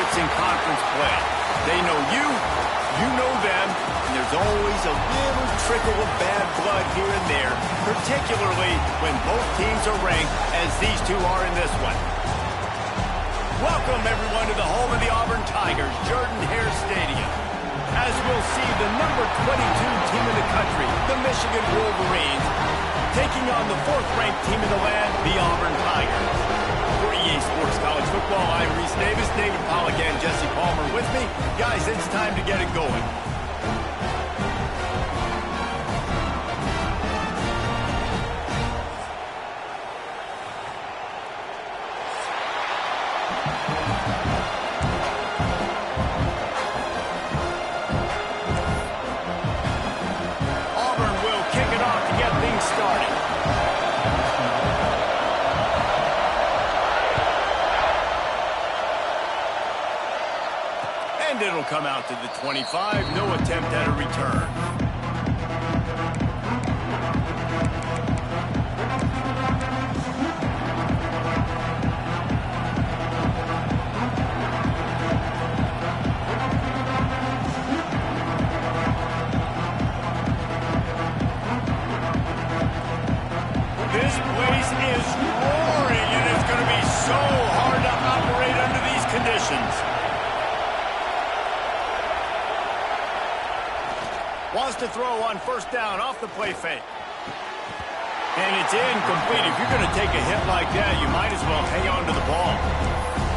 it's in conference play. They know you, you know them, and there's always a little trickle of bad blood here and there, particularly when both teams are ranked as these two are in this one. Welcome, everyone, to the home of the Auburn Tigers, Jordan-Hare Stadium. As we'll see the number 22 team in the country, the Michigan Wolverines, taking on the fourth-ranked team in the land, the Auburn Tigers. For EA Sports College Football, I'm Reese Davis, David Pollack, and Jesse Palmer with me. Guys, it's time to get it going. Auburn will kick it off to get things started. And it'll come out to the 25. No attempt at a return. This place is roaring, and it's going to be so hard to operate under these conditions. Wants to throw on first down off the play fake. And it's incomplete. If you're going to take a hit like that, you might as well hang on to the ball.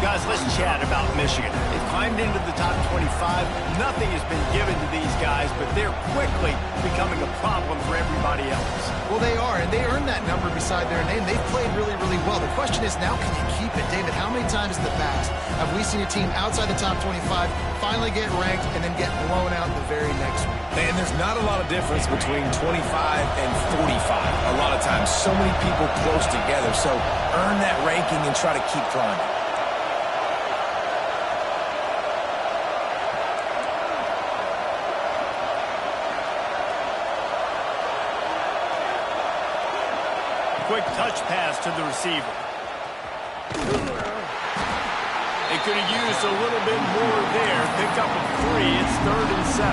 Guys, let's chat about Michigan. They've climbed into the top 25. Nothing has been given to these guys, but they're quickly becoming a problem for everybody else. Well, they are, and they earned that number beside their name. They've played really, really well. The question is now, can you keep it? David, how many times in the past have we seen a team outside the top 25 finally get ranked and then get blown out the very next week? And there's not a lot of difference between 25 and 45. A lot of times, so many people close together. So earn that ranking and try to keep climbing. Quick touch pass to the receiver. They could have used a little bit more there. Picked up a 3. It's 3rd and 7.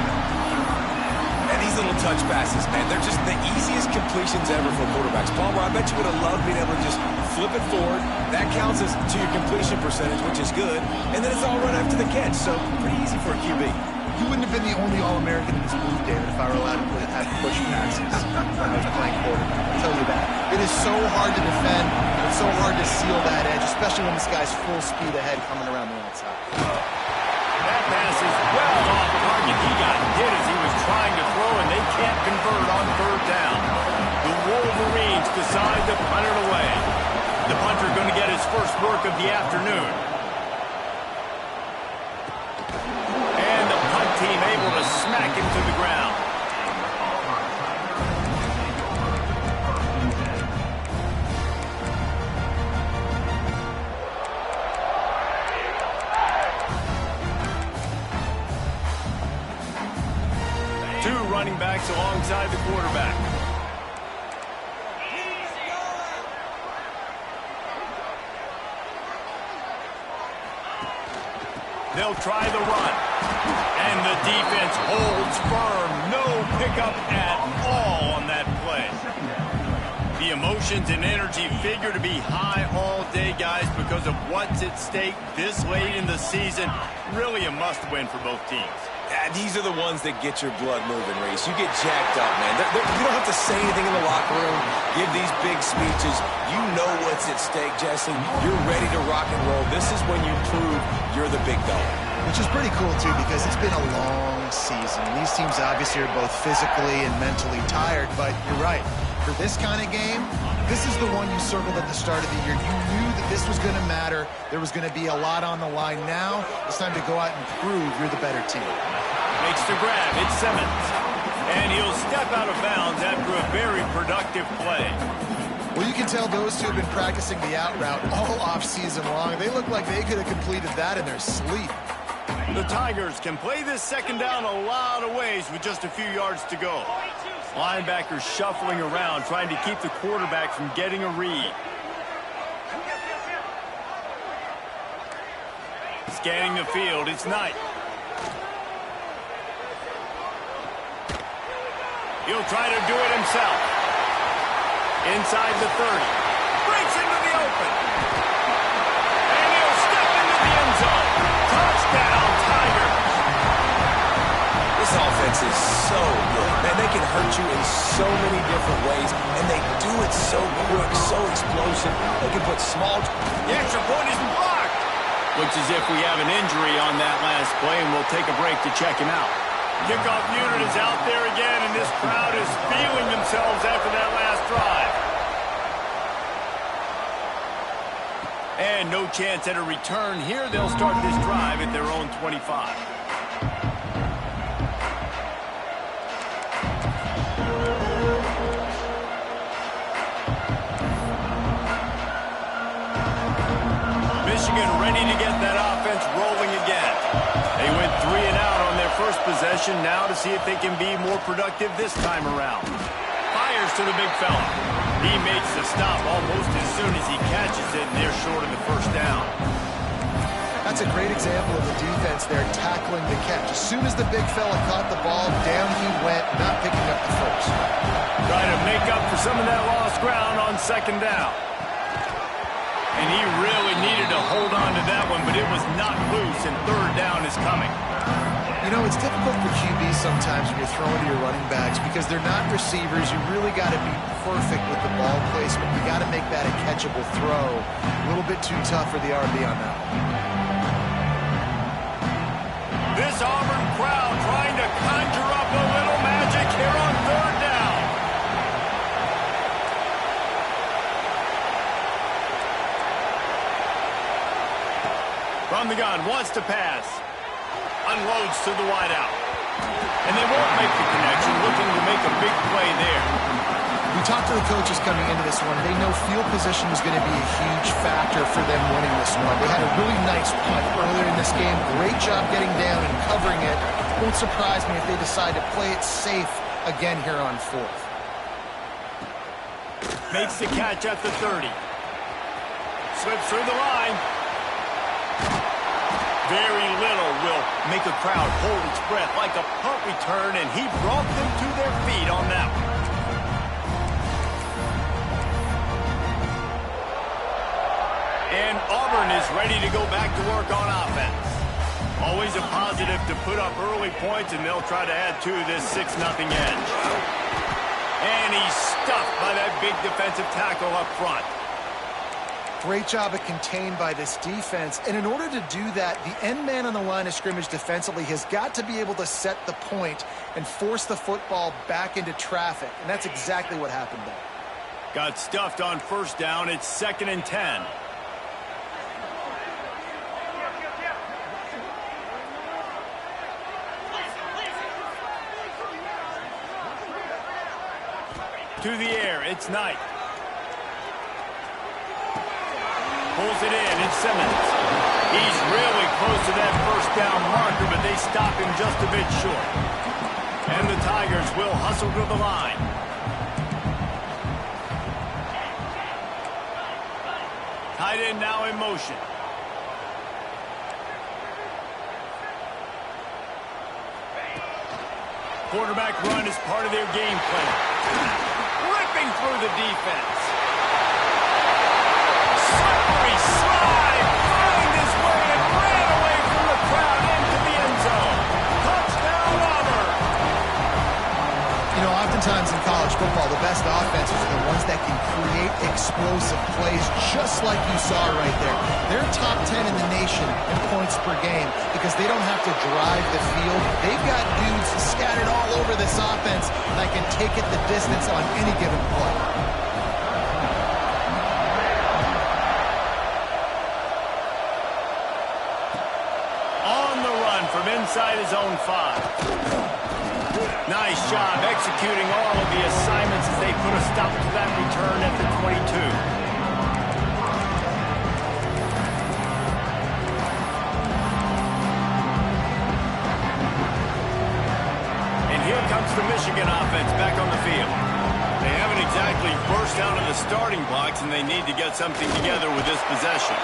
And these little touch passes, man, they're just the easiest completions ever for quarterbacks. Palmer, I bet you would have loved being able to just flip it forward. That counts as to your completion percentage, which is good. And then it's all run after the catch, so pretty easy for a QB. You wouldn't have been the only All-American in this booth, David, if I were allowed to have push passes when I was playing quarterback. I'll tell you that. It is so hard to defend. It's so hard to seal that edge, especially when this guy's full speed ahead coming around the outside. That pass is well off target. He got hit as he was trying to throw, and they can't convert on 3rd down. The Wolverines decide to punt it away. The punter going to get his first work of the afternoon. Team able to smack him to the ground. Two running backs alongside the quarterback. They'll try the run. And the defense holds firm. No pickup at all on that play. The emotions and energy figure to be high all day, guys, because of what's at stake this late in the season. Really a must-win for both teams. Yeah, these are the ones that get your blood moving, Reese. You get jacked up, man. You don't have to say anything in the locker room, give these big speeches. You know what's at stake, Jesse. You're ready to rock and roll. This is when you prove you're the big dog. Which is pretty cool, too, because it's been a long season. These teams obviously are both physically and mentally tired, but you're right. For this kind of game, this is the one you circled at the start of the year. You knew that this was going to matter. There was going to be a lot on the line. Now it's time to go out and prove you're the better team. Makes the grab. It's Simmons. And he'll step out of bounds after a very productive play. Well, you can tell those two have been practicing the out route all off-season long. They look like they could have completed that in their sleep. The Tigers can play this second down a lot of ways with just a few yards to go. Linebackers shuffling around, trying to keep the quarterback from getting a read. Scanning the field, it's Knight. He'll try to do it himself. Inside the 30. Breaks into the open. And he'll step into the end zone. Touchdown, Tigers. This offense is so good. Man, they can hurt you in so many different ways, and they do it so quick, so explosive. They can put small... The extra point isn't blocked. Looks as if we have an injury on that last play, and we'll take a break to check him out. Kickoff unit is out there again, and this crowd is feeling themselves after that last drive. And no chance at a return here. They'll start this drive at their own 25. Michigan ready to get that offense rolling again. They went 3 and out on their first possession, now to see if they can be more productive this time around. Fires to the big fella. He makes the stop almost as soon as he catches it, and they're short of the first down. That's a great example of the defense there tackling the catch. As soon as the big fella caught the ball, down he went, not picking up the first. Trying to make up for some of that lost ground on second down. And he really needed to hold on to that one, but it was not loose, and third down is coming. You know, it's difficult for QBs sometimes when you're throwing to your running backs because they're not receivers. You really got to be perfect with the ball placement. You got to make that a catchable throw. A little bit too tough for the RB on that one. This Auburn crowd trying to conjure up a little magic here on third down. From the gun, wants to pass. Unloads to the wideout. And they won't make the connection, looking to make a big play there. We talked to the coaches coming into this one. They know field position was going to be a huge factor for them winning this one. They had a really nice punt earlier in this game. Great job getting down and covering it. Won't surprise me if they decide to play it safe again here on fourth. Makes the catch at the 30. Slips through the line. Very little will make a crowd hold its breath like a punt return, and he brought them to their feet on that one. And Auburn is ready to go back to work on offense. Always a positive to put up early points, and they'll try to add to this 6-0 edge. And he's stuffed by that big defensive tackle up front. Great job of contained by this defense. And in order to do that, the end man on the line of scrimmage defensively has got to be able to set the point and force the football back into traffic. And that's exactly what happened there. Got stuffed on first down. It's 2nd and 10. To the air, it's Knight. Pulls it in, it's Simmons. He's really close to that first down marker, but they stop him just a bit short. And the Tigers will hustle to the line. Tight end now in motion. Quarterback run is part of their game plan. Ripping through the defense. Slippery slide, find his way and ran away from the crowd into the end zone. Touchdown, Auburn. You know, oftentimes in college football, the best offenses are the ones that can create explosive plays, just like you saw right there. They're top 10 in the nation in points per game because they don't have to drive the field. They've got dudes scattered all over this offense that can take it the distance on any given play. From inside his own 5. Nice job executing all of the assignments as they put a stop to that return at the 22. And here comes the Michigan offense back on the field. They haven't exactly burst out of the starting blocks, and they need to get something together with this possession.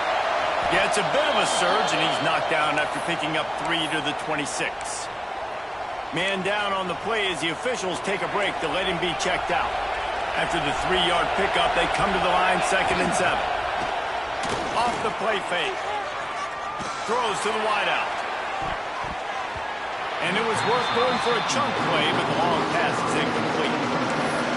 Yeah, it's a bit of a surge, and he's knocked down after picking up 3 to the 26. Man down on the play as the officials take a break to let him be checked out. After the 3-yard pickup, they come to the line 2nd and 7. Off the play fake. Throws to the wideout. And it was worth going for a chunk play, but the long pass is incomplete.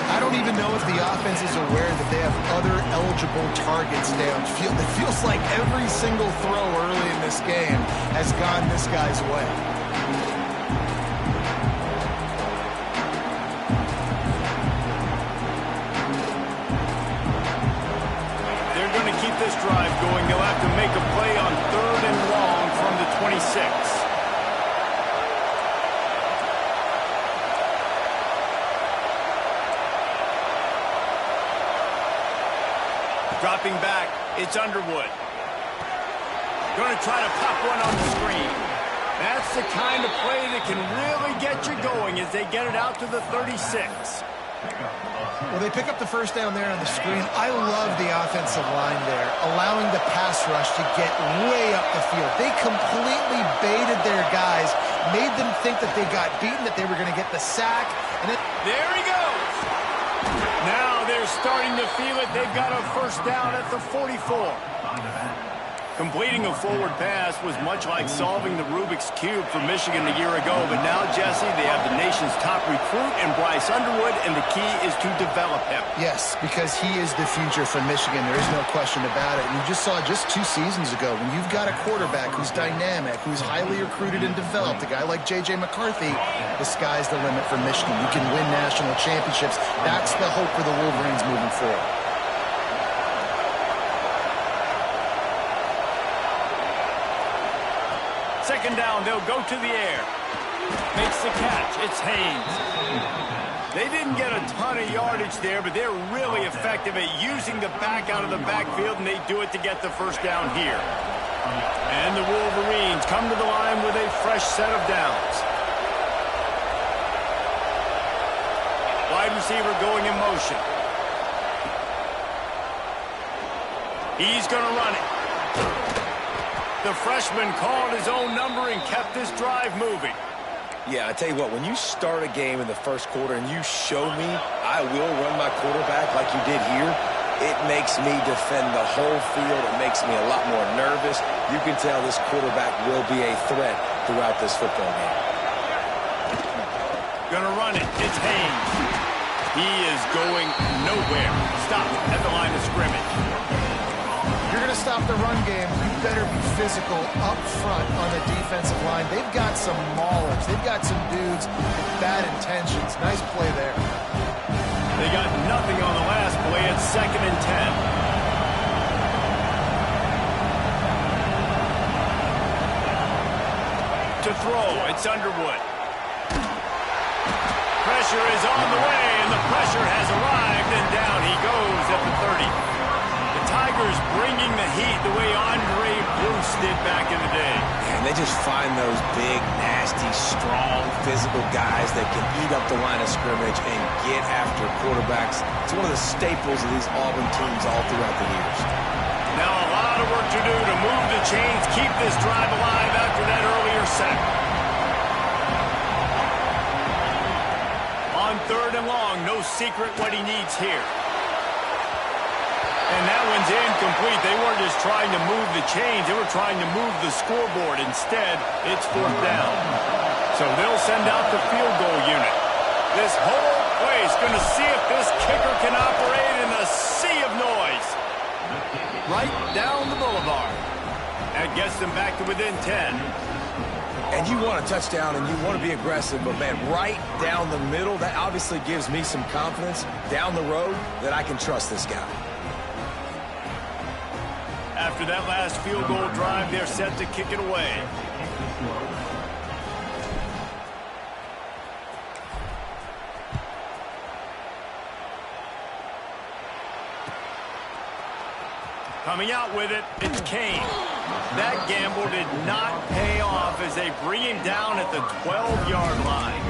I don't even know if the offense is aware that they have other eligible targets downfield. It feels like every single throw early in this game has gone this guy's way. They're going to keep this drive going. They'll have to make a play on 3rd and long from the 26. Dropping back, it's Underwood. Going to try to pop one on the screen. That's the kind of play that can really get you going as they get it out to the 36. Well, they pick up the first down there on the screen. I love the offensive line there, allowing the pass rush to get way up the field. They completely baited their guys, made them think that they got beaten, that they were going to get the sack. And there he goes. Now they're starting to feel it. They've got a first down at the 44. Completing a forward pass was much like solving the Rubik's Cube for Michigan a year ago. But now, Jesse, they have the nation's top recruit in Bryce Underwood, and the key is to develop him. Yes, because he is the future for Michigan. There is no question about it. And you just saw just 2 seasons ago, when you've got a quarterback who's dynamic, who's highly recruited and developed, a guy like J.J. McCarthy, the sky's the limit for Michigan. You can win national championships. That's the hope for the Wolverines moving forward. Second down, they'll go to the air. Makes the catch. It's Haynes. They didn't get a ton of yardage there, but they're really effective at using the back out of the backfield, and they do it to get the first down here. And the Wolverines come to the line with a fresh set of downs. Wide receiver going in motion. He's going to run it. The freshman called his own number and kept this drive moving. Yeah, I tell you what, when you start a game in the first quarter and you show me I will run my quarterback like you did here, it makes me defend the whole field. It makes me a lot more nervous. You can tell this quarterback will be a threat throughout this football game. Gonna run it. It's Haynes. He is going nowhere. Stop at the line of scrimmage. You're going to stop the run game, you better be physical up front on the defensive line. They've got some maulers. They've got some dudes with bad intentions. Nice play there. They got nothing on the last play. It's 2nd and 10. To throw, it's Underwood. Pressure is on the way, and the pressure has arrived, and down he goes at the 30. Tigers bringing the heat the way Andre Bruce did back in the day. And they just find those big, nasty, strong, physical guys that can eat up the line of scrimmage and get after quarterbacks. It's one of the staples of these Auburn teams all throughout the years. Now a lot of work to do to move the chains, keep this drive alive after that earlier sack. On 3rd and long, no secret what he needs here. And that one's incomplete. They weren't just trying to move the chains. They were trying to move the scoreboard. Instead, it's 4th down. So they'll send out the field goal unit. This whole place going to see if this kicker can operate in a sea of noise. Right down the boulevard. That gets them back to within 10. And you want a touchdown and you want to be aggressive, but, man, right down the middle, that obviously gives me some confidence down the road that I can trust this guy. After that last field goal drive, they're set to kick it away. Coming out with it, it's Kane. That gamble did not pay off as they bring him down at the 12-yard line.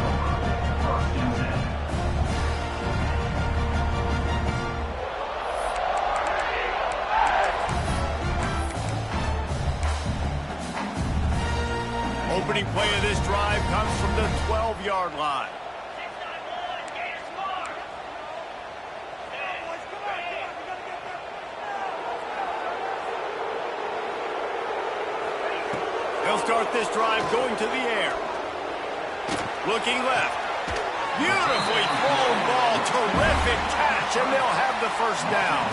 Opening play of this drive comes from the 12-yard line. They'll start this drive going to the air. Looking left. Beautifully thrown ball. Terrific catch, and they'll have the first down.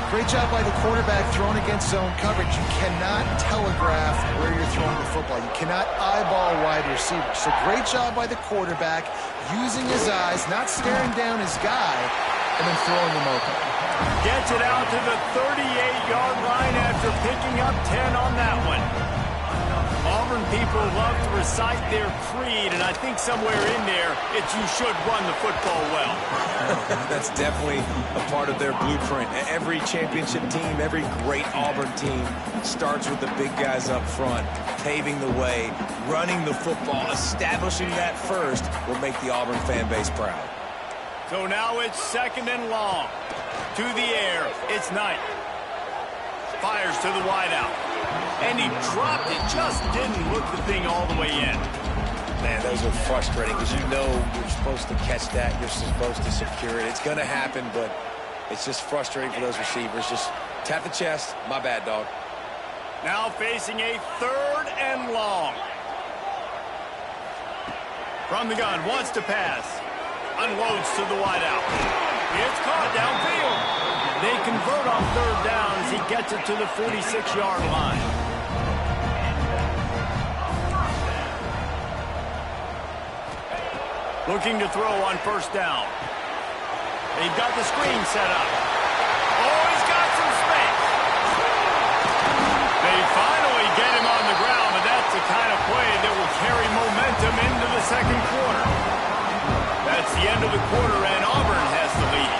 Great job by the quarterback throwing against zone coverage. You cannot telegraph where you're throwing the football. You cannot eyeball wide receivers. So great job by the quarterback using his eyes, not staring down his guy, and then throwing him open. Gets it out to the 38-yard line after picking up 10 on that one. Auburn people love to recite their creed, and I think somewhere in there, it's you should run the football well. That's definitely a part of their blueprint. Every championship team, every great Auburn team starts with the big guys up front, paving the way, running the football, establishing that first will make the Auburn fan base proud. So now it's second and long. To the air, it's Knight. Fires to the wideout. And he dropped it, just didn't look the thing all the way in. Man, those are frustrating because you know you're supposed to catch that. You're supposed to secure it. It's going to happen, but it's just frustrating for those receivers. Just tap the chest. My bad, dog. Now facing a third and long. From the gun, wants to pass. Unloads to the wideout. It's caught downfield. They convert on third down as he gets it to the 46-yard line. Looking to throw on first down. They've got the screen set up. Oh, he's got some space. They finally get him on the ground, but that's the kind of play that will carry momentum into the second quarter. That's the end of the quarter, and Auburn has the lead.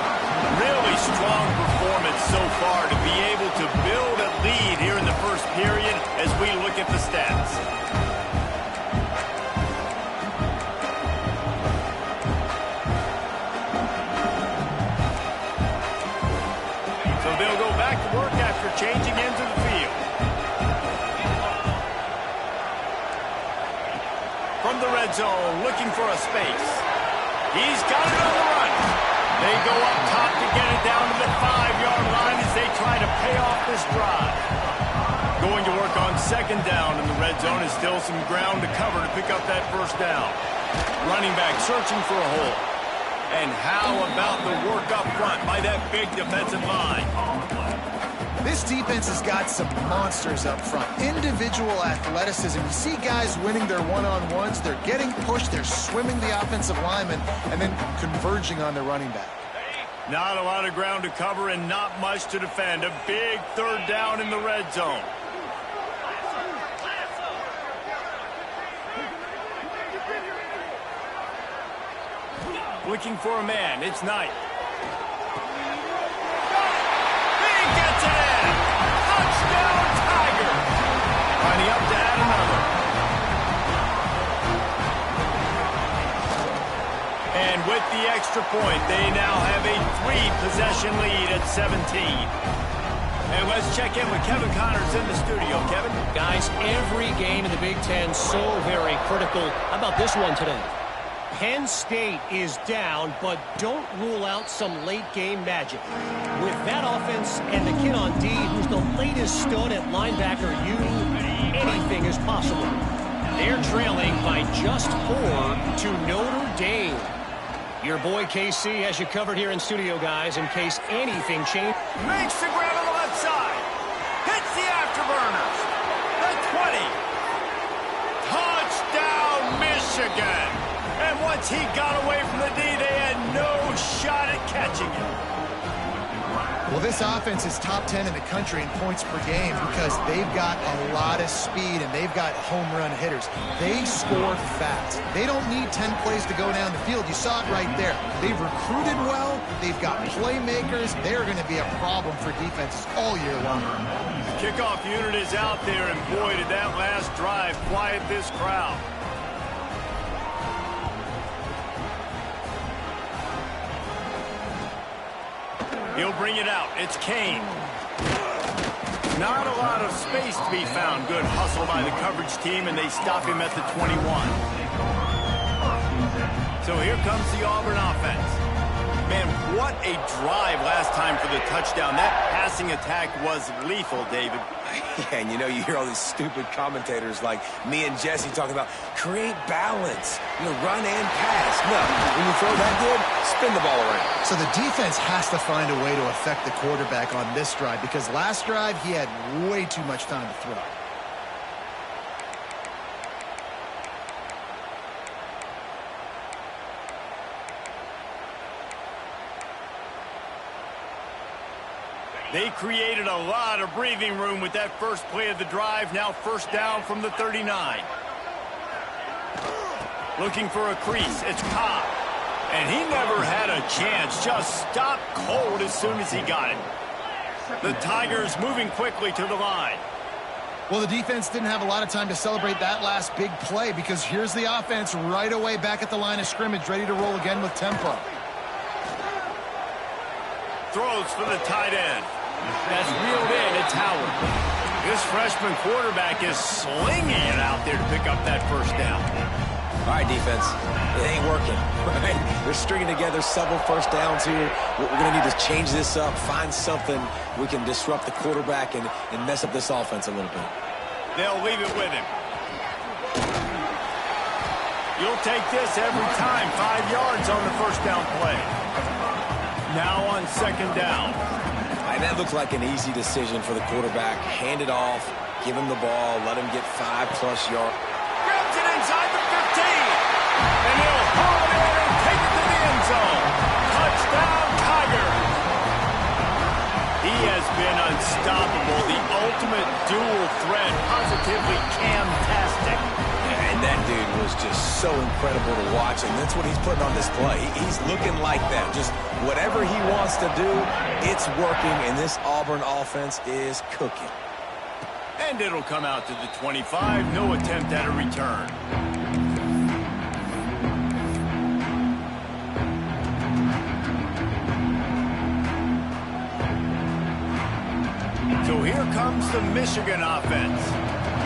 Really strong performance so far to be able to build a lead here in the first period as we look at the stats. So they'll go back to work after changing into the field. From the red zone, looking for a space. He's got it on the run. They go up top to get it down to the 5-yard line as they try to pay off this drive. Going to work on second down in the red zone is still some ground to cover to pick up that first down. Running back searching for a hole. And how about the work up front by that big defensive line? This defense has got some monsters up front. Individual athleticism. You see guys winning their one-on-ones. They're getting pushed. They're swimming the offensive lineman and then converging on the running back. Not a lot of ground to cover and not much to defend. A big third down in the red zone. Looking for a man. It's Knight. Gets it in. Touchdown, Tiger. Lining up to add another. And with the extra point, they now have a 3-possession lead at 17. And let's check in with Kevin Connors in the studio. Kevin? Guys, every game in the Big Ten so very critical. How about this one today? Penn State is down, but don't rule out some late-game magic. With that offense and the kid on D, who's the latest stud at linebacker, anything is possible. They're trailing by just 4 to Notre Dame. Your boy KC has you covered here in studio, guys, in case anything changes. Makes the grab on the left side. Hits the afterburners. The 20. Touchdown, Michigan. And once he got away from the D, they had no shot at catching him. Well, this offense is top 10 in the country in points per game because they've got a lot of speed and they've got home run hitters. They score fast. They don't need 10 plays to go down the field. You saw it right there. They've recruited well. They've got playmakers. They're going to be a problem for defenses all year long. The kickoff unit is out there, and boy, did that last drive quiet this crowd. He'll bring it out. It's Kane. Not a lot of space to be found. Good hustle by the coverage team, and they stop him at the 21. So here comes the Auburn offense. Man, what a drive last time for the touchdown. That passing attack was lethal, David. Yeah, and you know, you hear all these stupid commentators like me and Jesse talking about create balance, run and pass. No, when you throw that good, spin the ball around. So the defense has to find a way to affect the quarterback on this drive because last drive he had way too much time to throw. They created a lot of breathing room with that first play of the drive. Now first down from the 39. Looking for a crease. It's Cobb. And he never had a chance. Just stopped cold as soon as he got it. The Tigers moving quickly to the line. Well, the defense didn't have a lot of time to celebrate that last big play because here's the offense right away back at the line of scrimmage, ready to roll again with tempo. Throws for the tight end. That's reeled in. It's Howard. This freshman quarterback is slinging it out there to pick up that first down. All right, defense. It ain't working. Right? They're stringing together several first downs here. We're going to need to change this up, find something we can disrupt the quarterback and mess up this offense a little bit. They'll leave it with him. You'll take this every time. 5 yards on the first down play. Now on second down. And that looked like an easy decision for the quarterback. Hand it off, give him the ball, let him get 5+ yards. Grabs it inside the 15. And he'll haul it in and take it to the end zone. Touchdown, Tiger. He has been unstoppable. The ultimate dual threat. Positively Cam-tastic. And that dude was just so incredible to watch, and that's what he's putting on display. He's looking like that. Just whatever he wants to do, it's working, and this Auburn offense is cooking. And it'll come out to the 25. No attempt at a return. So here comes the Michigan offense.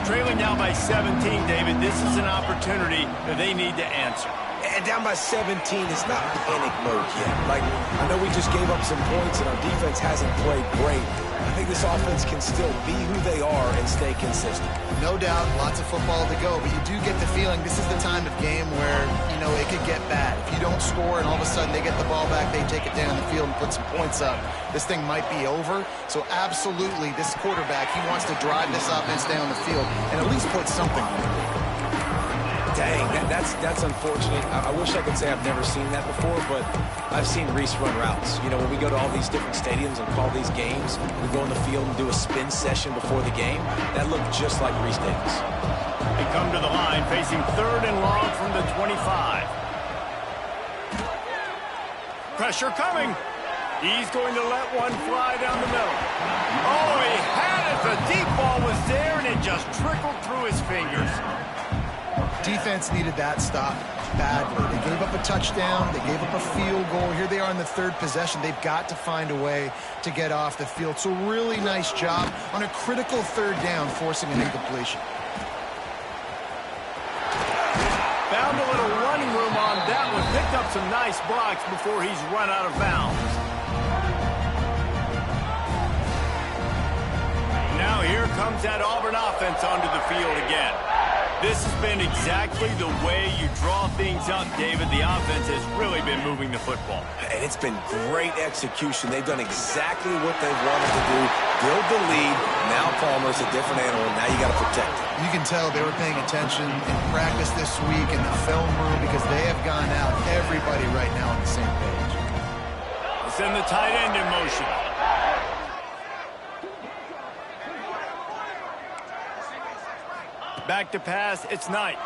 Trailing now by 17, David. This is an opportunity that they need to answer. And down by 17, it's not panic mode yet. Like, I know we just gave up some points and our defense hasn't played great. I think this offense can still be who they are and stay consistent. No doubt, lots of football to go, but you do get the feeling this is the time of game where, it could get bad. If you don't score and all of a sudden they get the ball back, they take it down the field and put some points up, this thing might be over. So absolutely, this quarterback, he wants to drive this offense down the field and at least put something on it. Dang, that's unfortunate. I wish I could say I've never seen that before, but I've seen Reese run routes. When we go to all these different stadiums and call these games, we go in the field and do a spin session before the game. That looked just like Reese Davis. They come to the line, facing 3rd and long from the 25. Pressure coming. He's going to let one fly down the middle. Oh, he had it. The deep ball was there, and it just trickled through his fingers. Defense needed that stop badly. They gave up a touchdown. They gave up a field goal. Here they are in the 3rd possession. They've got to find a way to get off the field. So really nice job on a critical 3rd down, forcing an incompletion. Found a little running room on that one. Picked up some nice blocks before he's run out of bounds. Now here comes that Auburn offense onto the field again. This has been exactly the way you draw things up, David. The offense has really been moving the football. And it's been great execution. They've done exactly what they've wanted to do. Build the lead. Now Palmer's a different animal. Now you got to protect it. You can tell they were paying attention in practice this week in the film room because they have gone out, everybody right now on the same page. Let's send the tight end in motion. Back to pass, it's Knight.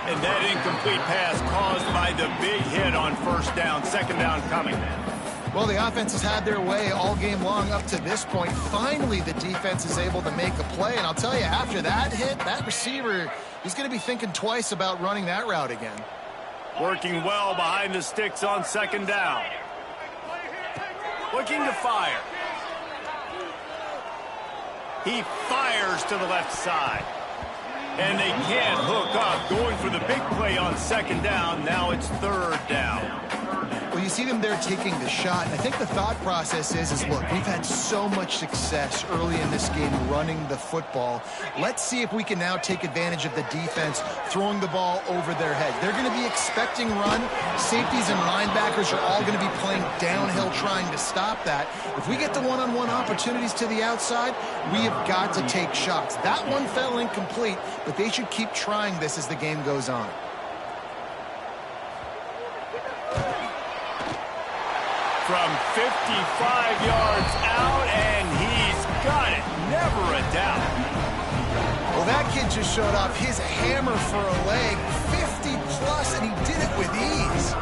And that incomplete pass caused by the big hit on first down. Second down coming. Well, the offense has had their way all game long up to this point. Finally, the defense is able to make a play. And I'll tell you, after that hit, that receiver, he's going to be thinking twice about running that route again. Working well behind the sticks on second down. Looking to fire. He fires to the left side. And they can't hook up. Going for the big play on second down. Now it's third down. Well, you see them there taking the shot, and I think the thought process is look, we've had so much success early in this game running the football. Let's see if we can now take advantage of the defense throwing the ball over their head. They're going to be expecting run. Safeties and linebackers are all going to be playing downhill trying to stop that. If we get the one-on-one opportunities to the outside, we have got to take shots. That one fell incomplete, but they should keep trying this as the game goes on. From 55 yards out, and he's got it. Never a doubt. Well, that kid just showed off his hammer for a leg, 50-plus, and he did it with ease.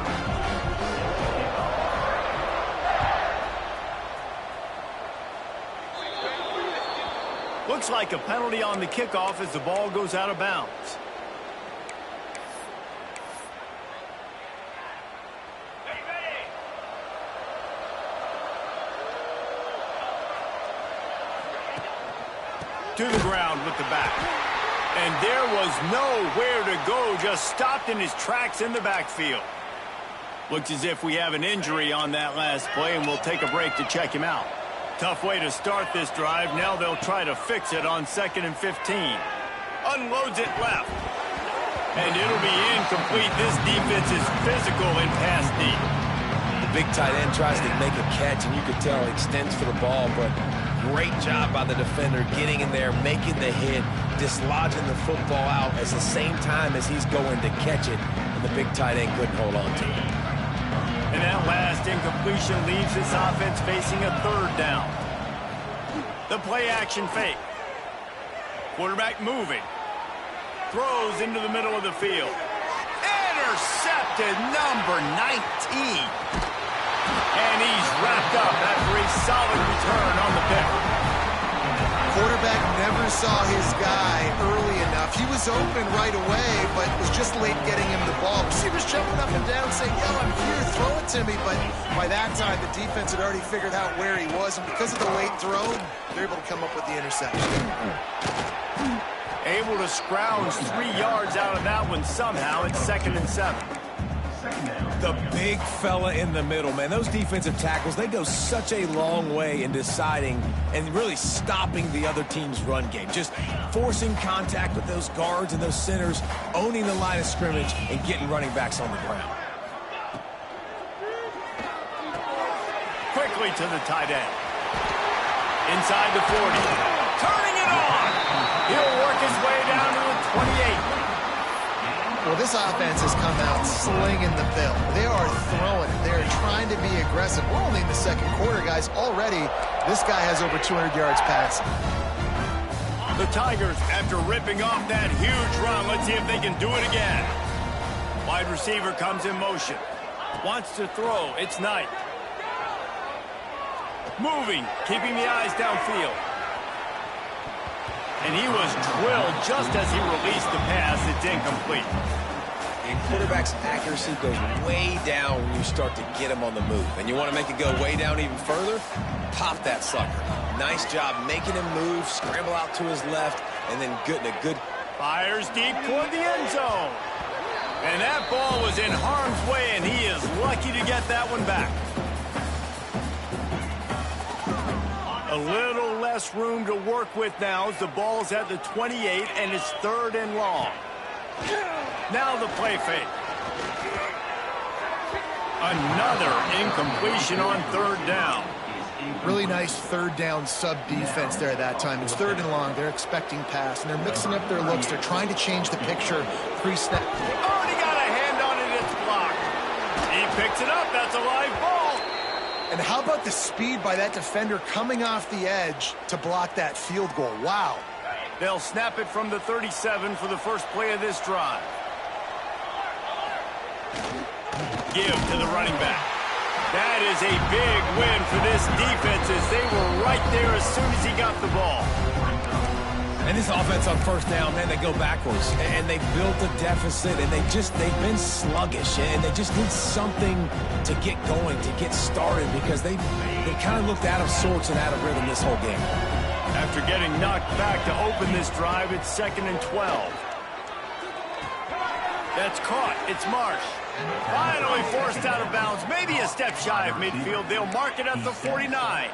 Looks like a penalty on the kickoff as the ball goes out of bounds. To the ground with the back. And there was nowhere to go, just stopped in his tracks in the backfield. Looks as if we have an injury on that last play, and we'll take a break to check him out. Tough way to start this drive. Now they'll try to fix it on 2nd and 15. Unloads it left. And it'll be incomplete. This defense is physical in pass deep. The big tight end tries to make a catch, and you could tell he extends for the ball, but great job by the defender getting in there, making the hit, dislodging the football out at the same time as he's going to catch it, and the big tight end couldn't hold on to it. And that last incompletion leaves this offense facing a third down. The play action fake. Quarterback moving. Throws into the middle of the field. Intercepted, number 19. And he's wrapped up after a solid return on the pick. Quarterback never saw his guy early enough. He was open right away, but was just late getting him the ball. Receivers jumping up and down saying, yo, I'm here, throw it to me. But by that time, the defense had already figured out where he was. And because of the late throw, they're able to come up with the interception. Able to scrounge 3 yards out of that one somehow. It's 2nd and 7. The big fella in the middle, man. Those defensive tackles, they go such a long way in deciding and really stopping the other team's run game. Just forcing contact with those guards and those centers, owning the line of scrimmage, and getting running backs on the ground. Quickly to the tight end. Inside the 40. Turning it on. He'll work his way down to the 28. Well, this offense has come out slinging the bill. They are throwing it. They're trying to be aggressive. We're only in the second quarter, guys. Already, this guy has over 200 yards passing. The Tigers, after ripping off that huge run, let's see if they can do it again. Wide receiver comes in motion. Wants to throw. It's Knight. Moving, keeping the eyes downfield. And he was drilled just as he released the pass. It's incomplete. And quarterback's accuracy goes way down when you start to get him on the move. And you want to make it go way down even further? Pop that sucker. Nice job making him move, scramble out to his left, and then getting a good... Fires deep toward the end zone. And that ball was in harm's way, and he is lucky to get that one back. A little less room to work with now as the ball's at the 28 and it's 3rd and long. Now the play fake. Another incompletion on 3rd down. Really nice 3rd down sub-defense there that time. It's 3rd and long. They're expecting pass, and they're mixing up their looks. They're trying to change the picture pre-snap. Already got a hand on it. It's blocked. He picks it up. That's a live ball. And how about the speed by that defender coming off the edge to block that field goal? Wow. They'll snap it from the 37 for the first play of this drive. Give to the running back. That is a big win for this defense as they were right there as soon as he got the ball. And this offense on 1st down, man, they go backwards. And they built a deficit, and they've been sluggish. And they just need something to get going, to get started, because they kind of looked out of sorts and out of rhythm this whole game. After getting knocked back to open this drive, it's 2nd and 12. That's caught. It's Marsh. Finally forced out of bounds. Maybe a step shy of midfield. They'll mark it at the 49.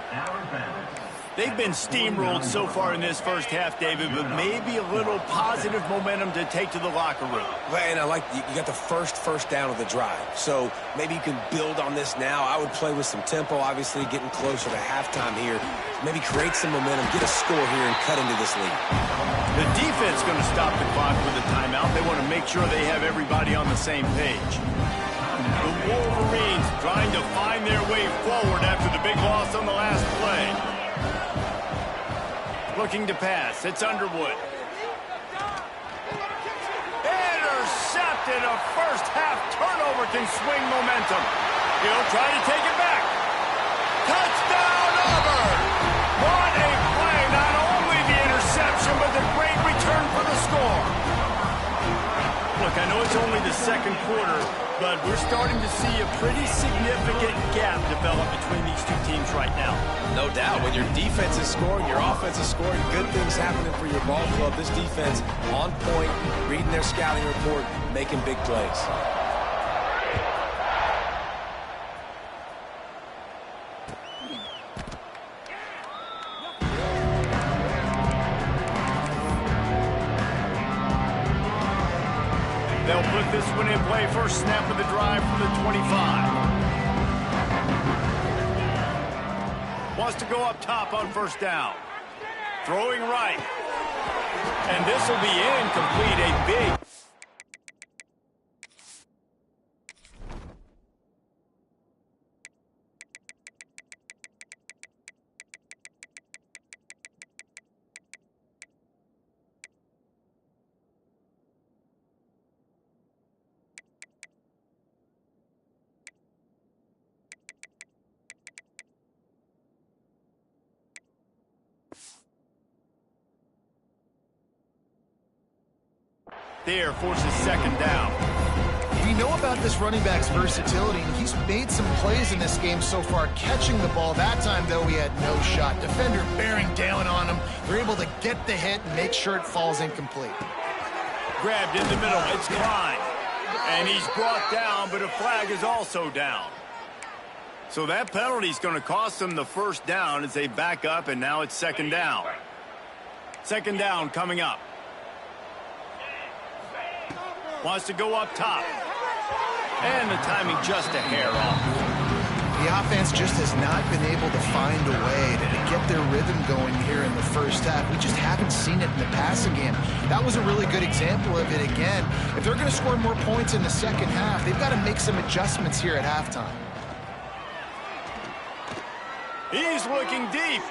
They've been steamrolled so far in this first half, David, but maybe a little positive momentum to take to the locker room. And I like you got the first down of the drive, so maybe you can build on this now. I would play with some tempo, obviously getting closer to halftime here. Maybe create some momentum, get a score here, and cut into this lead. The defense going to stop the clock with a timeout. They want to make sure they have everybody on the same page. The Wolverines trying to find their way forward after the big loss on the last play. Looking to pass. It's Underwood. Intercepted. A first-half turnover can swing momentum. He'll try to take it back. Touchdown, Auburn! What a play. Not only the interception, but the great return for the score. Look, I know it's only the second quarter, but we're starting to see a pretty significant gap develop between these two teams right now. No doubt. When your defense is scoring, your offense is scoring, good things happening for your ball club. This defense on point, reading their scouting report, making big plays. They'll put this one in play. First snap of the drive from the 25. Wants to go up top on first down. Throwing right. And this will be incomplete. A big... There forces second down. We know about this running back's versatility, and he's made some plays in this game so far, catching the ball. That time, though, he had no shot. Defender bearing down on him. They're able to get the hit and make sure it falls incomplete. Grabbed in the middle. It's Klein. And he's brought down, but a flag is also down. So that penalty is going to cost them the first down as they back up, and now it's second down. Second down coming up. Wants to go up top. And the timing just a hair off. The offense just has not been able to find a way to get their rhythm going here in the first half. We just haven't seen it in the passing game. That was a really good example of it again. If they're going to score more points in the second half, they've got to make some adjustments here at halftime. He's looking deep.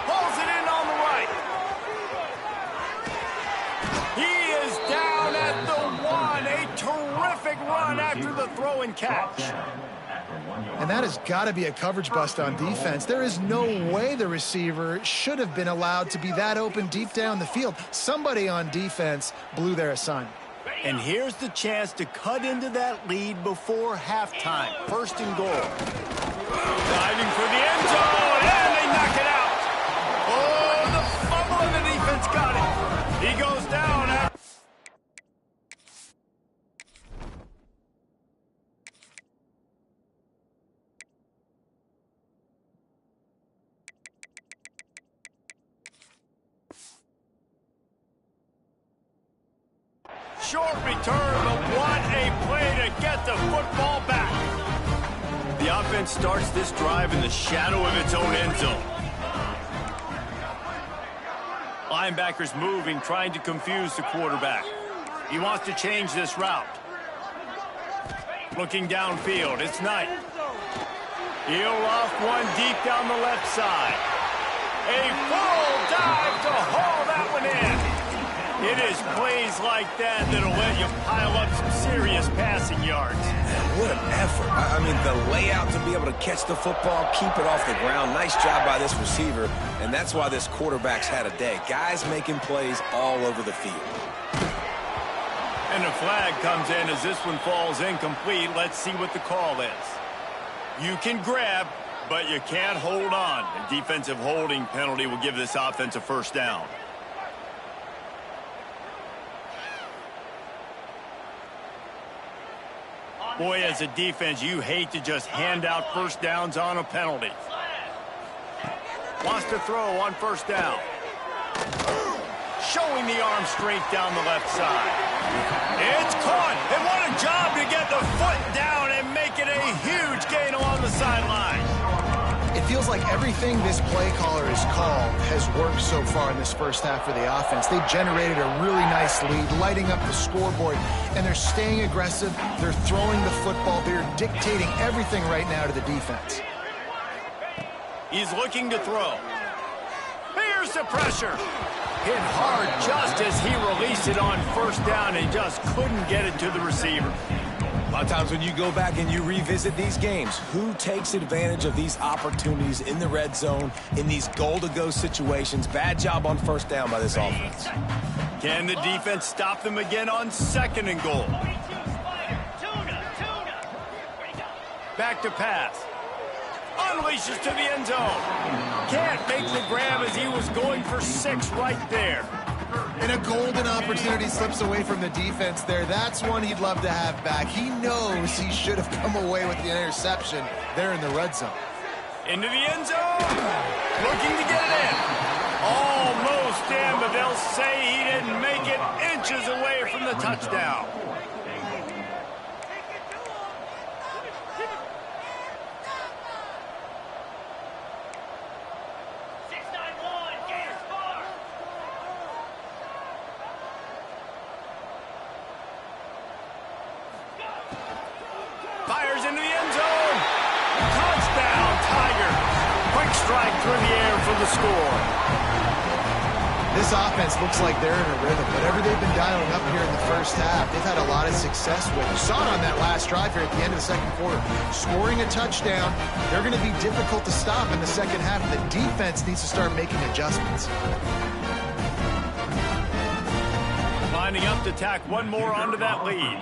Pulls it in on the right. He is down at the 1. A terrific run after the throw and catch. And that has got to be a coverage bust on defense. There is no way the receiver should have been allowed to be that open deep down the field. Somebody on defense blew their assignment. And here's the chance to cut into that lead before halftime. First and goal. Diving for the end zone, and they knock it out. Oh, the fumble, and the defense got it. He goes down. Short return, but what a play to get the football back. The offense starts this drive in the shadow of its own end zone. Linebackers moving, trying to confuse the quarterback. He wants to change this route. Looking downfield, it's Knight. He'll off one deep down the left side. A full dive to haul that one in. It is plays like that that'll let you pile up some serious passing yards. What an effort. I mean, the layout to be able to catch the football, keep it off the ground. Nice job by this receiver, and that's why this quarterback's had a day. Guys making plays all over the field. And a flag comes in as this one falls incomplete. Let's see what the call is. You can grab, But you can't hold on. A defensive holding penalty will give this offense a first down. Boy, as a defense, you hate to just hand out first downs on a penalty. Wants to throw on first down. Showing the arm strength down the left side. It's caught. And what a job to get the foot down and make it a huge gain along the sideline. It feels like everything this play caller has called has worked so far in this first half for the offense. They've generated a really nice lead, lighting up the scoreboard, and they're staying aggressive. They're throwing the football. They're dictating everything right now to the defense. He's looking to throw. Here's the pressure. Hit hard just as he released it on first down and just couldn't get it to the receiver. A lot of times when you go back and you revisit these games, who takes advantage of these opportunities in the red zone, in these goal-to-go situations? Bad job on first down by this offense. Can the defense stop them again on second and goal? Back to pass. Unleashes to the end zone. Can't make the grab as he was going for 6 right there. And a golden opportunity slips away from the defense there. That's one he'd love to have back. He knows he should have come away with the interception there in the red zone. Into the end zone. Looking to get it in. Almost in, but they'll say he didn't make it inches away from the touchdown. Fires into the end zone. Touchdown, Tigers. Quick strike through the air for the score. This offense looks like they're in a rhythm. Whatever they've been dialing up here in the first half, they've had a lot of success with. You saw it on that last drive here at the end of the second quarter. Scoring a touchdown, they're going to be difficult to stop in the second half. The defense needs to start making adjustments. Lining up to tack one more onto that lead.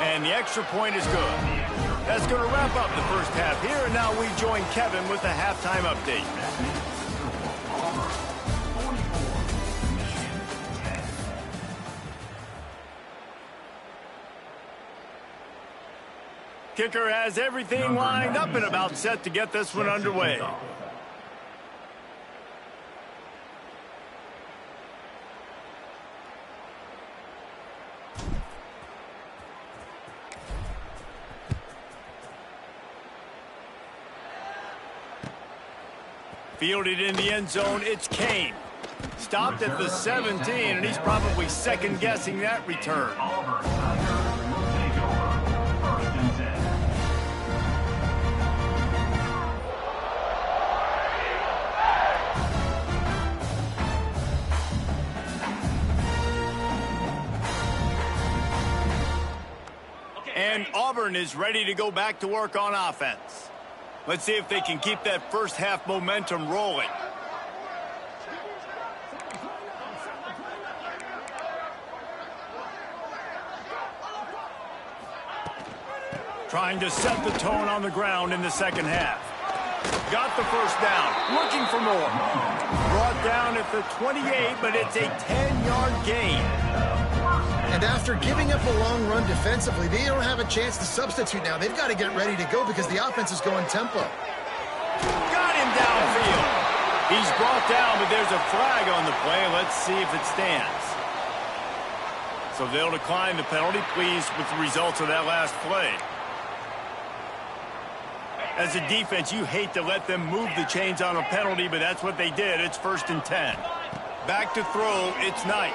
And the extra point is good. That's going to wrap up the first half here, and now we join Kevin with the halftime update. Kicker has everything lined up and about set to get this one underway. Fielded in the end zone, it's Kane. Stopped at the 17, and he's probably second-guessing that return. And Auburn is ready to go back to work on offense. Let's see if they can keep that first half momentum rolling. Trying to set the tone on the ground in the second half. Got the first down. Looking for more. Brought down at the 28, but it's a 10-yard gain. And after giving up a long run defensively, they don't have a chance to substitute now. They've got to get ready to go because the offense is going tempo. Got him downfield. He's brought down, but there's a flag on the play. Let's see if it stands. So they'll decline the penalty. Pleased with the results of that last play. As a defense, you hate to let them move the chains on a penalty, but that's what they did. It's 1st and 10. Back to throw. It's Knight.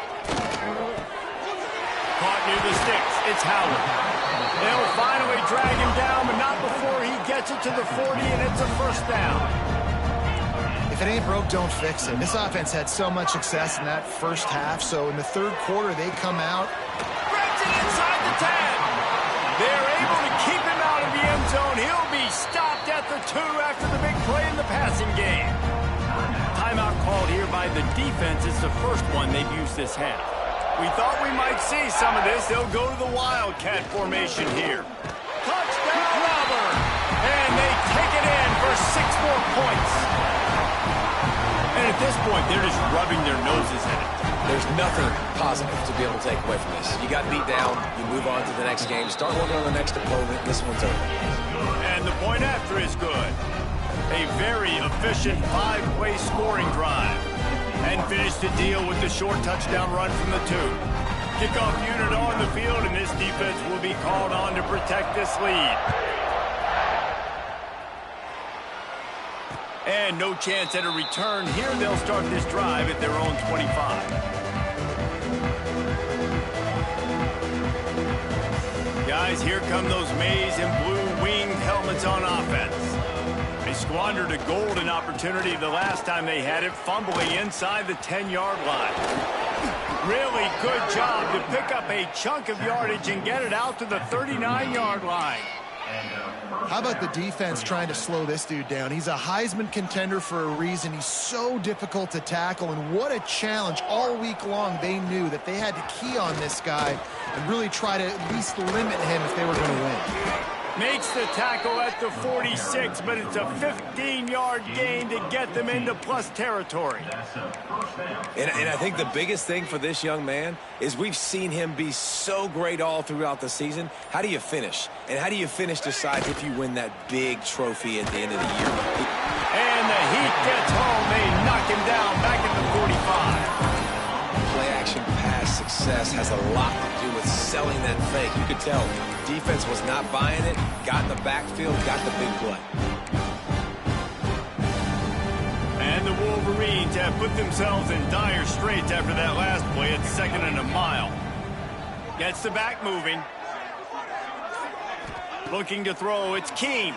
Caught near the sticks. It's Howard. They'll finally drag him down, but not before he gets it to the 40, and it's a first down. If it ain't broke, don't fix it. This offense had so much success in that first half, so in the third quarter, they come out. Breaks it inside the 10. They're able to keep him out of the end zone. He'll be stopped at the 2 after the big play in the passing game. Timeout called here by the defense. It's the first one they've used this half. We thought we might see some of this. They'll go to the Wildcat formation here. Touchdown, Auburn! 6 more points. And at this point, they're just rubbing their noses in it. There's nothing positive to be able to take away from this. You got beat down, you move on to the next game, start working on the next opponent, this one's over. And the point after is good. A very efficient 5-play scoring drive. And finish the deal with the short touchdown run from the 2. Kickoff unit on the field, and this defense will be called on to protect this lead. And no chance at a return. Here they'll start this drive at their own 25. Guys, here come those maize and blue winged helmets on offense. They squandered a golden opportunity the last time they had it, fumbling inside the 10-yard line. Really good job to pick up a chunk of yardage and get it out to the 39-yard line. How about the defense trying to slow this dude down? He's a Heisman contender for a reason. He's so difficult to tackle, and what a challenge. All week long they knew that they had to key on this guy and really try to at least limit him if they were going to win. Makes the tackle at the 46, but it's a 15-yard gain to get them into plus territory. And I think the biggest thing for this young man is we've seen him be so great all throughout the season. How do you finish? And how do you finish decides if you win that big trophy at the end of the year. And the heat gets home. They knock him down back at the 45. Play-action pass success has a lot to do with selling that fake. You could tell defense was not buying it, got in the backfield, got the big play. And the Wolverines have put themselves in dire straits after that last play at 2nd and a mile. Gets the back moving. Looking to throw, it's Keene.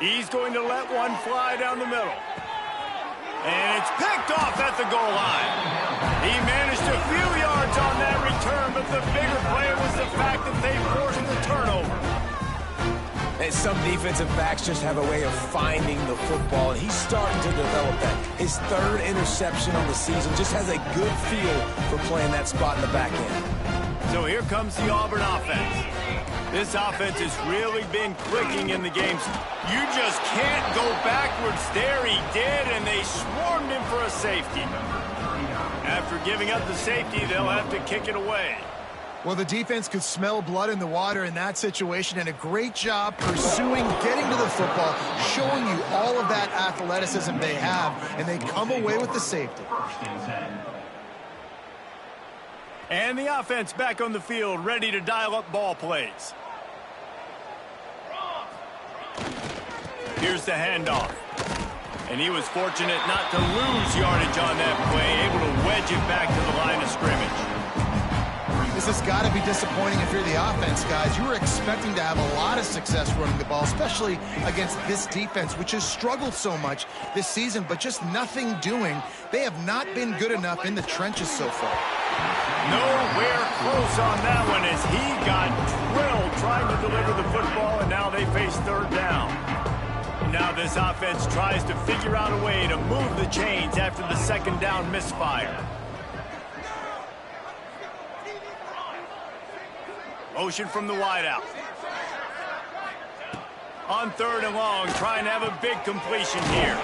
He's going to let one fly down the middle. And it's picked off at the goal line. He managed a few yards on that return, but the bigger play was the fact that they forced the turnover. And some defensive backs just have a way of finding the football, and he's starting to develop that. His 3rd interception on the season just has a good feel for playing that spot in the back end. So here comes the Auburn offense. This offense has really been clicking in the games. You just can't go backwards. There he did, and they swarmed him for a safety. After giving up the safety, they'll have to kick it away. Well, the defense could smell blood in the water in that situation, and a great job pursuing, getting to the football, showing you all of that athleticism they have, and they come away with the safety. And the offense back on the field, ready to dial up ball plays. Here's the handoff. And he was fortunate not to lose yardage on that play, able to wedge it back to the line of scrimmage. This has got to be disappointing if you're the offense, guys. You were expecting to have a lot of success running the ball, especially against this defense, which has struggled so much this season, but just nothing doing. They have not been good enough in the trenches so far. Nowhere close on that one as he got drilled trying to deliver the football, and now they face 3rd down. Now this offense tries to figure out a way to move the chains after the 2nd down misfire. Motion from the wideout. On 3rd and long, trying to have a big completion here.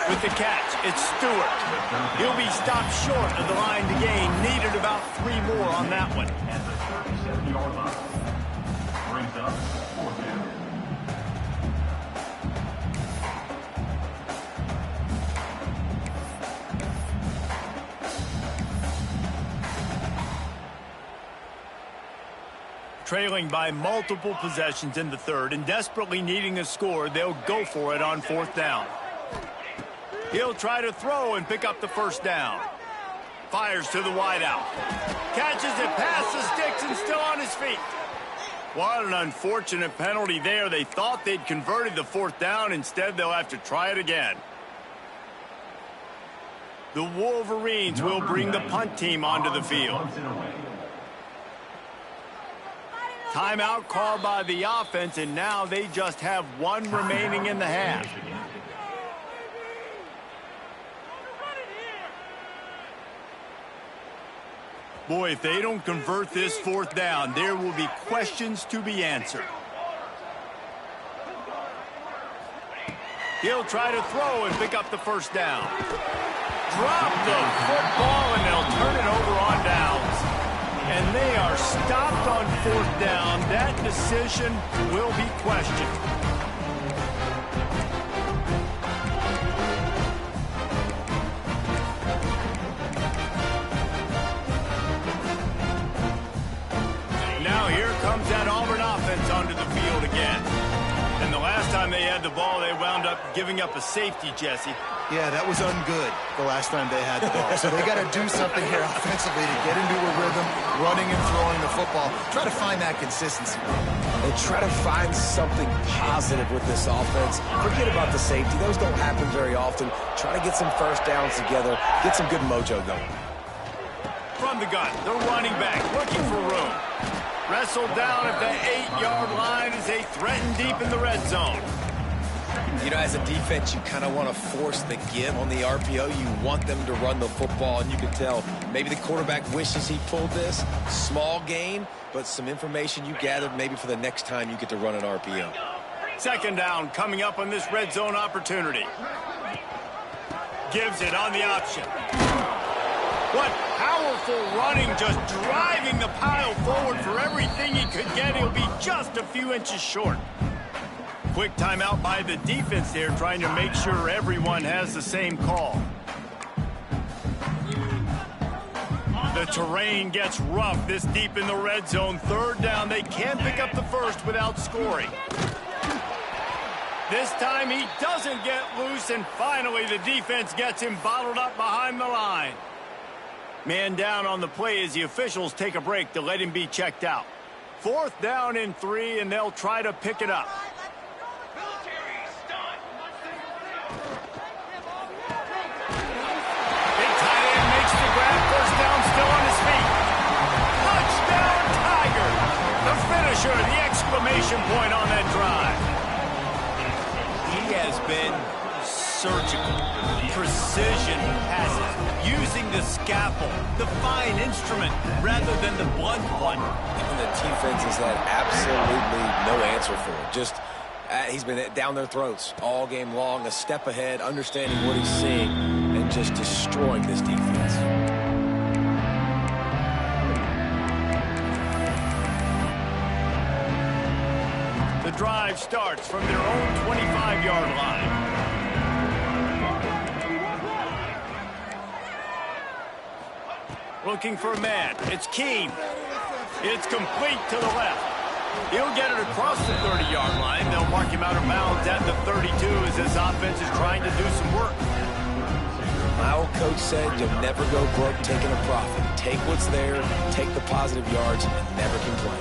With the catch, it's Stewart. He'll be stopped short of the line to gain. Needed about 3 more on that one. Trailing by multiple possessions in the 3rd and desperately needing a score, they'll go for it on 4th down. He'll try to throw and pick up the 1st down. Fires to the wideout. Catches it past the sticks and still on his feet. What an unfortunate penalty there. They thought they'd converted the 4th down. Instead, they'll have to try it again. The Wolverines will bring the punt team onto the field. Timeout called by the offense, and now they just have 1 remaining in the half. Boy, if they don't convert this 4th down, there will be questions to be answered. He'll try to throw and pick up the first down. Drop the football, and they'll turn it over on downs. And they are stopped on fourth down. That decision will be questioned. Now here comes that Auburn offense onto the field again. And the last time they had the ball, they wound up giving up a safety, Jesse. Yeah, that was ungood the last time they had the ball. So they got to do something here offensively to get into a rhythm, running and throwing the football. Try to find that consistency. And try to find something positive with this offense. Forget about the safety. Those don't happen very often. Try to get some first downs together. Get some good mojo going. From the gun, the running back looking for room. Wrestled down at the 8-yard line as they threaten deep in the red zone. You know, as a defense, you kind of want to force the give on the RPO. You want them to run the football, and you can tell maybe the quarterback wishes he pulled this. Small gain, but some information you gathered maybe for the next time you get to run an RPO. Second down coming up on this red zone opportunity. Gives it on the option. What powerful running, just driving the pile forward for everything he could get. He'll be just a few inches short. Quick timeout by the defense there, trying to make sure everyone has the same call. The terrain gets rough this deep in the red zone. Third down, they can't pick up the first without scoring. This time he doesn't get loose, and finally the defense gets him bottled up behind the line. Man down on the play as the officials take a break to let him be checked out. Fourth down and 3, and they'll try to pick it up. Big tight end makes the grab. First down, still on his feet. Touchdown, Tiger. The finisher, the exclamation point on that drive. He has been surgical, precision passes, using the scalpel, the fine instrument, rather than the blunt one. And the defense has had absolutely no answer for it. Just, he's been down their throats all game long, a step ahead, understanding what he's seeing, and just destroying this defense. The drive starts from their own 25-yard line. Looking for a man. It's Keene. It's complete to the left. He'll get it across the 30-yard line. They'll mark him out of bounds at the 32 as this offense is trying to do some work. My old coach said you'll never go broke taking a profit. Take what's there, take the positive yards, and never complain.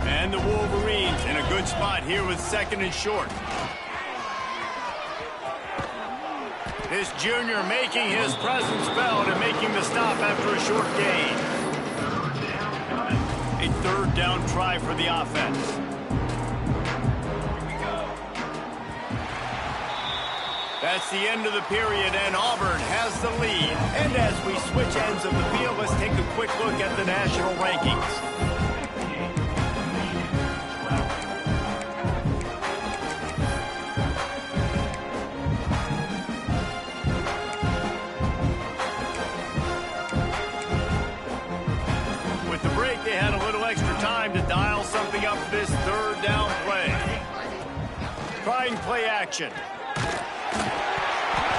And the Wolverines in a good spot here with second and short. This junior making his presence felt and making the stop after a short gain. A third down try for the offense. That's the end of the period, and Auburn has the lead. And as we switch ends of the field, let's take a quick look at the national rankings. They had a little extra time to dial something up for this third down play. Trying play action.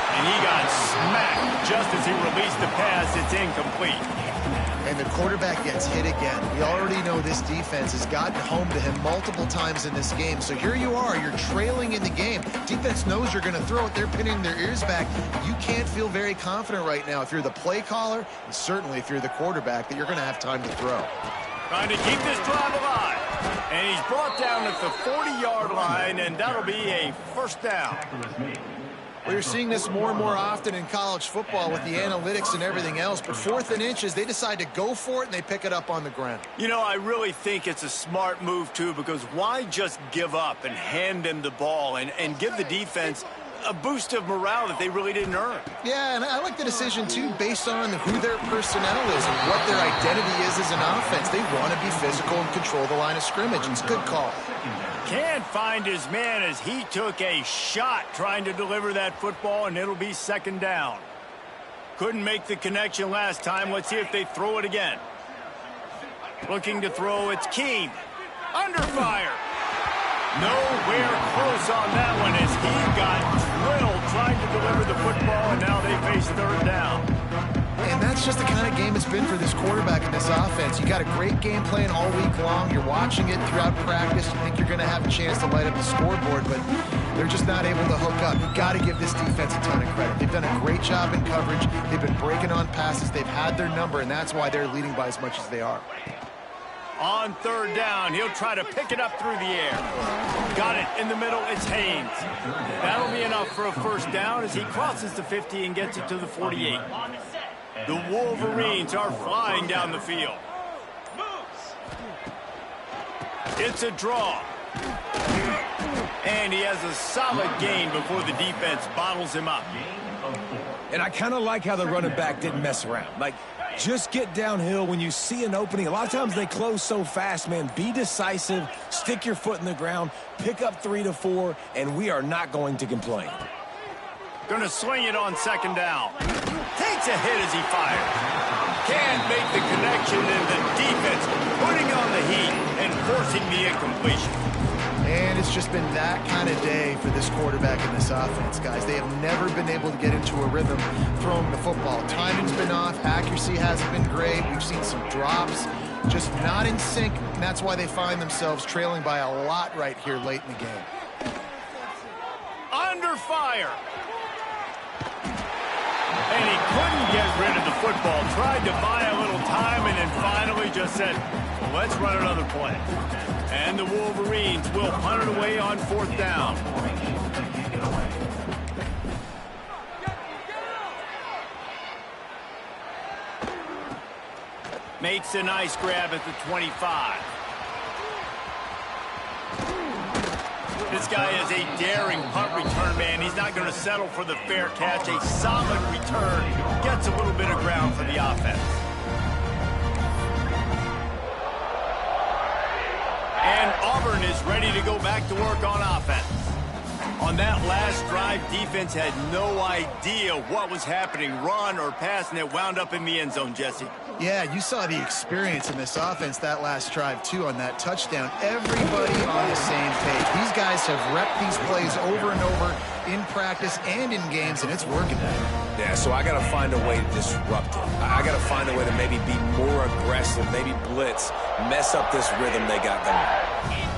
And he got smacked just as he released the pass. It's incomplete. And the quarterback gets hit again. We already know this defense has gotten home to him multiple times in this game. So here you are, you're trailing in the game. Defense knows you're going to throw it. They're pinning their ears back. You can't feel very confident right now if you're the play caller, and certainly if you're the quarterback, that you're going to have time to throw. Trying to keep this drive alive. And he's brought down at the 40-yard line, and that'll be a first down. Well, you're seeing this more and more often in college football with the analytics and everything else. But 4th and inches, they decide to go for it, and they pick it up on the ground. You know, I really think it's a smart move, too, because why just give up and hand them the ball and give the defense a boost of morale that they really didn't earn? Yeah, and I like the decision, too, based on who their personnel is and what their identity is as an offense. They want to be physical and control the line of scrimmage. It's a good call. Can't find his man as he took a shot trying to deliver that football, and it'll be second down. Couldn't make the connection last time. Let's see if they throw it again. Looking to throw, it's Keene. Under fire. Nowhere close on that one as he got drilled trying to deliver the football, and now they face third down. And that's just the kind of game it's been for this quarterback in this offense. You got a great game plan all week long. You're watching it throughout practice. You think you're going to have a chance to light up the scoreboard, but they're just not able to hook up. You got to give this defense a ton of credit. They've done a great job in coverage. They've been breaking on passes. They've had their number, and that's why they're leading by as much as they are. On third down, he'll try to pick it up through the air. Got it in the middle, it's Haynes. That'll be enough for a first down as he crosses the 50 and gets it to the 48. The Wolverines are flying down the field. It's a draw. And he has a solid gain before the defense bottles him up. And I kind of like how the running back didn't mess around. Like, just get downhill when you see an opening. A lot of times they close so fast, man. Be decisive, stick your foot in the ground, pick up 3 to 4, and we are not going to complain. Gonna swing it on second down. Takes a hit as he fires. Can't make the connection, and the defense putting on the heat and forcing the incompletion. And it's just been that kind of day for this quarterback in this offense, guys. They have never been able to get into a rhythm throwing the football. Timing's been off. Accuracy hasn't been great. We've seen some drops. Just not in sync, and that's why they find themselves trailing by a lot right here late in the game. Under fire. And he couldn't get rid of the football. Tried to buy a little time and then finally just said, well, let's run another play. And the Wolverines will punt it away on fourth down. Makes a nice grab at the 25. This guy is a daring punt return man. He's not going to settle for the fair catch. A solid return. Gets a little bit of ground for the offense. And Auburn is ready to go back to work on offense. On that last drive, defense had no idea what was happening, run or pass, and it wound up in the end zone, Jesse. Yeah, you saw the experience in this offense that last drive, too, on that touchdown. Everybody on the same page. These guys have repped these plays over and over in practice and in games, and it's working now. Yeah, so I got to find a way to disrupt it. I got to find a way to maybe be more aggressive, maybe blitz, mess up this rhythm they got going.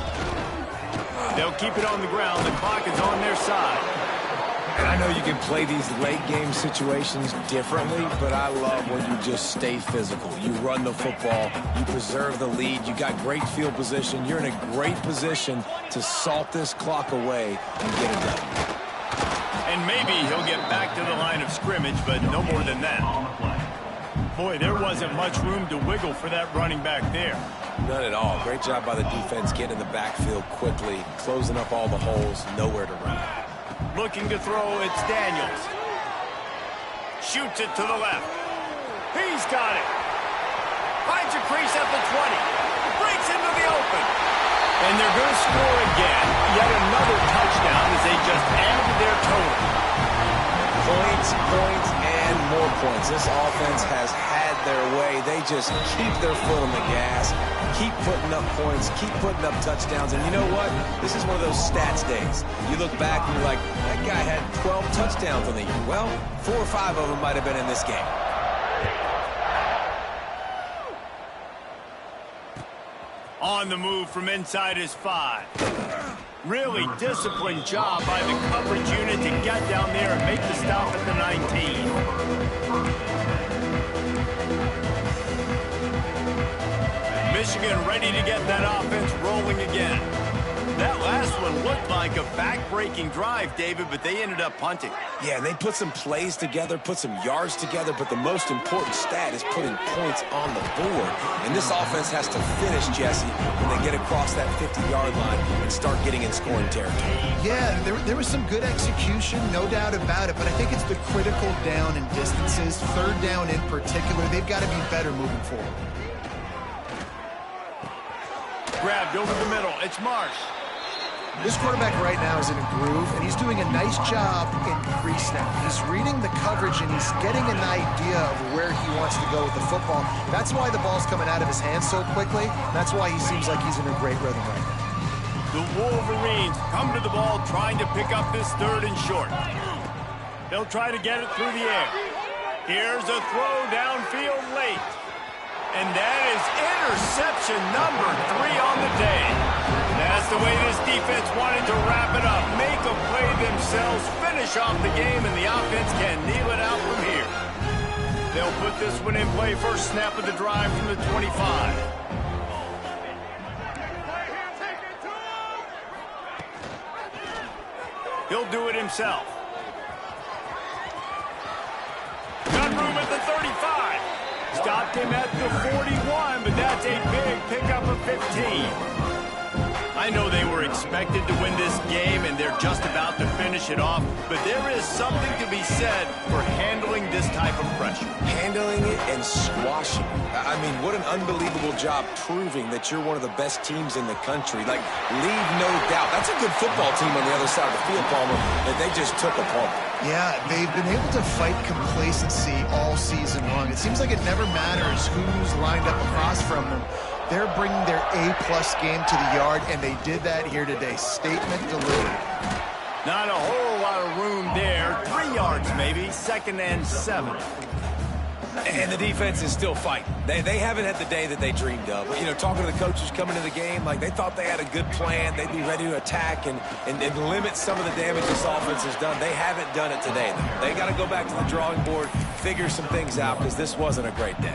They'll keep it on the ground. The clock is on their side. And I know you can play these late-game situations differently, but I love when you just stay physical. You run the football. You preserve the lead. You got great field position. You're in a great position to salt this clock away and get it done. And maybe he'll get back to the line of scrimmage, but no more than that. Boy, there wasn't much room to wiggle for that running back there. None at all. Great job by the defense getting in the backfield quickly, closing up all the holes, nowhere to run. Looking to throw, it's Daniels. Shoots it to the left. He's got it. Finds a crease at the 20. Breaks into the open. And they're going to score again. Yet another touchdown as they just add to their total. Points, points, and more points. This offense has had their way. They just keep their foot on the gas, keep putting up points, keep putting up touchdowns. And you know what? This is one of those stats days. You look back and you're like, that guy had 12 touchdowns on the year. Well, 4 or 5 of them might have been in this game. On the move from inside his 5. Really disciplined job by the coverage unit to get down there and make the stop at the 19. Michigan ready to get that offense rolling again. That last one looked like a back-breaking drive, David, but they ended up punting. Yeah, they put some plays together, put some yards together, but the most important stat is putting points on the board. And this offense has to finish, Jesse, when they get across that 50-yard line and start getting in scoring territory. Yeah, there was some good execution, no doubt about it, but I think it's the critical down and distances, third down in particular. They've got to be better moving forward. Grabbed over the middle. It's Marsh. This quarterback right now is in a groove, and he's doing a nice job in pre-snap. He's reading the coverage, and he's getting an idea of where he wants to go with the football. That's why the ball's coming out of his hands so quickly. That's why he seems like he's in a great rhythm right now. The Wolverines come to the ball trying to pick up this 3rd and short. They'll try to get it through the air. Here's a throw downfield late. And that is interception number 3 on the day. That's the way this defense wanted to wrap it up. Make a play themselves, finish off the game, and the offense can kneel it out from here. They'll put this one in play. First snap of the drive from the 25. He'll do it himself. Got room at the 35. Stopped him at the 41, but that's a big pickup of 15. I know they were expected to win this game, and they're just about to finish it off, but there is something to be said for handling this type of pressure. Handling it and squashing it. I mean, what an unbelievable job proving that you're one of the best teams in the country. Like, leave no doubt. That's a good football team on the other side of the field, Palmer, that they just took apart. Yeah, they've been able to fight complacency all season long. It seems like it never matters who's lined up across from them. They're bringing their A-plus game to the yard, and they did that here today. Statement delivered. Not a whole lot of room there. 3 yards maybe, 2nd and 7. And the defense is still fighting. They haven't had the day that they dreamed of. You know, talking to the coaches coming to the game, like they thought they had a good plan. They'd be ready to attack and limit some of the damage this offense has done. They haven't done it today. They got to go back to the drawing board, figure some things out, because this wasn't a great day.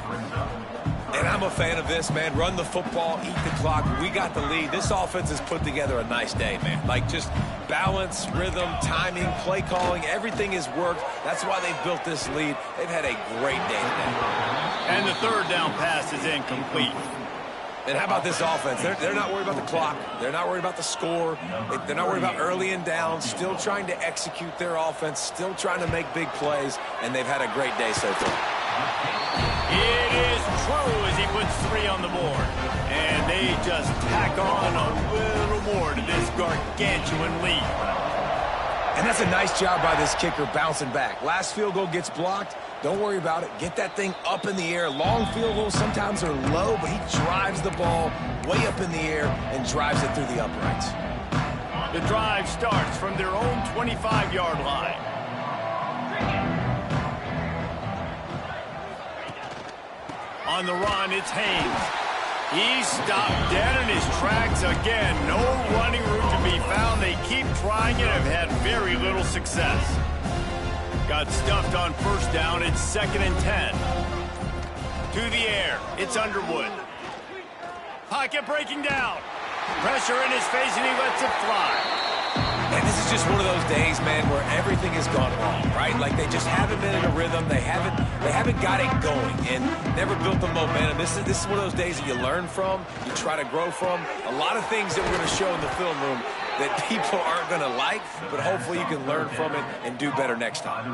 And I'm a fan of this, man. Run the football, eat the clock. We got the lead. This offense has put together a nice day, man. Like, just balance, rhythm, timing, play calling, everything has worked. That's why they've built this lead. They've had a great day today. And the 3rd down pass is incomplete. And how about this offense? They're not worried about the clock. They're not worried about the score. They're not worried about early and down. Still trying to execute their offense. Still trying to make big plays. And they've had a great day so far. It is true as he puts 3 on the board. And they just tack on a little more to this gargantuan lead. And that's a nice job by this kicker bouncing back. Last field goal gets blocked. Don't worry about it. Get that thing up in the air. Long field goals sometimes are low, but he drives the ball way up in the air and drives it through the uprights. The drive starts from their own 25-yard line. On the run, it's Haynes. He's stopped dead in his tracks again. No running room to be found. They keep trying it and have had very little success. Got stuffed on 1st down. It's 2nd and 10. To the air. It's Underwood. Pocket breaking down. Pressure in his face, and he lets it fly. And this is just one of those days, man, where everything has gone wrong, right? Like they just haven't been in a rhythm. They haven't got it going and never built the momentum. This is one of those days that you learn from, you try to grow from. A lot of things that we're going to show in the film room that people aren't going to like, but hopefully you can learn from it and do better next time.